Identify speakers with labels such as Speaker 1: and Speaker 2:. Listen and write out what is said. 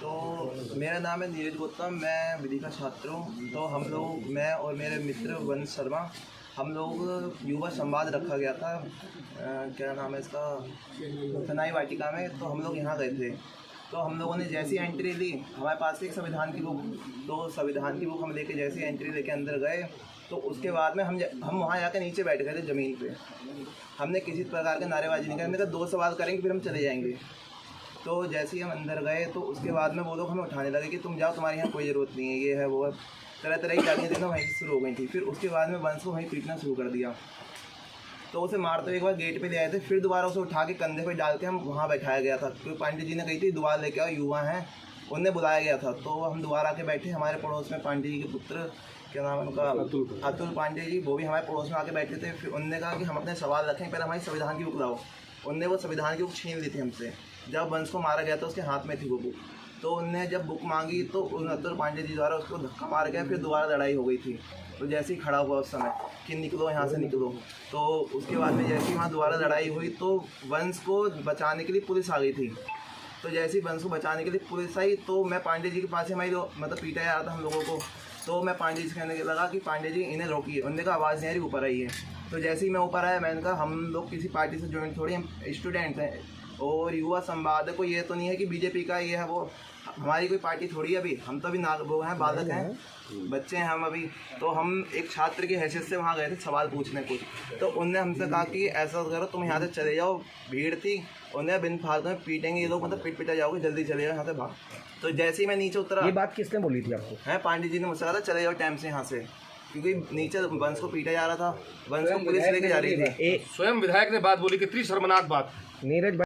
Speaker 1: तो मेरा नाम है नीरज गौतम, मैं विधि का छात्र हूँ। तो हम लोग, मैं और मेरे मित्र वंश शर्मा, हम लोग युवा संवाद रखा गया था, क्या नाम है इसका, सनाई वाटिका में। तो हम लोग यहाँ गए थे। तो हम लोगों ने जैसी एंट्री ली, हमारे पास एक संविधान की बुक, तो संविधान की बुक हम लेके जैसी एंट्री लेके अंदर गए, तो उसके बाद में हम वहाँ जाकर नीचे बैठ गए थे ज़मीन पे। हमने किसी प्रकार के नारेबाजी नहीं की। हमने कहा 2 सवाल करेंगे फिर हम चले जाएंगे। तो जैसे ही हम अंदर गए तो उसके बाद में वो लोग हमें उठाने लगे कि तुम जाओ, तुम्हारी यहाँ कोई ज़रूरत नहीं है, ये है वो है, तरह तरह की गालियाँ देना वहीं से शुरू हो गई थी। फिर उसके बाद में वंश को वहीं पीटना शुरू कर दिया। तो उसे मारते हुए एक बार गेट पे ले आए थे, फिर दोबारा उसे उठा के कंधे पे डाल के हम वहाँ बैठाया गया था, क्योंकि पांडे जी ने कही थी दोबारा लेके आओ, युवा हैं, उन्हें बुलाया गया था। तो हम दोबारा आके बैठे। हमारे पड़ोस में पांडे जी के पुत्र, क्या नाम है उनका, अतुल पांडे जी, वो भी हमारे पड़ोस में आके बैठे थे। फिर उन्होंने कहा कि हम अपने सवाल रखें, पहले हमारी संविधान की बुक लाओ। उनने वो संविधान की बुक छीन ली थी हमसे। जब वंश को मारा गया था उसके हाथ में थी वो बुक। तो उनने जब बुक मांगी तो उन अतुल पांडे जी द्वारा उसको धक्का मार गया। फिर दोबारा लड़ाई हो गई थी। तो जैसे ही खड़ा हुआ उस समय कि निकलो यहाँ से निकलो, तो उसके बाद में जैसे ही वहाँ दोबारा लड़ाई हुई तो वंश को बचाने के लिए पुलिस आ गई थी। तो जैसे ही वंश को बचाने के लिए पुलिस आई तो मैं पांडे जी के पास ही, हमारी मतलब पीटा जा रहा था हम लोगों को। तो मैं पांडे जी से कहने लगा कि पांडे जी इन्हें रोकिए। उन्होंने कहा आवाज़ नहीं आ रही, ऊपर आइए। तो जैसे ही मैं ऊपर आया, मैंने कहा हम लोग किसी पार्टी से ज्वाइन थोड़ी, हम स्टूडेंट्स हैं और युवा संवाद को ये तो नहीं है कि बीजेपी का ये है वो, हमारी कोई पार्टी थोड़ी है। अभी हम तो अभी वो हैं, बालक हैं, बच्चे हैं हम अभी। तो हम एक छात्र की हैसियत से वहाँ गए थे सवाल पूछने कुछ। तो उनने हमसे कहा कि ऐसा करो, तुम यहाँ से चले जाओ, भीड़ थी। उन्हें बिन फालतू में पीटेंगे ये लोग, मतलब पिटा जाओगे, जल्दी चले जाओ यहाँ से भाग। तो जैसे ही मैं नीचे उतरा,
Speaker 2: ये बात किसने बोली थी आपको?
Speaker 1: है पांडे जी ने मुझसे कहा था चले जाओ टाइम से यहाँ से, क्योंकि नीचे वंश को पीटा जा रहा था, वंश को पुलिस लेके जा रही थी।
Speaker 3: स्वयं विधायक ने बात बोली, कितनी शर्मनाक बात।
Speaker 2: नीरज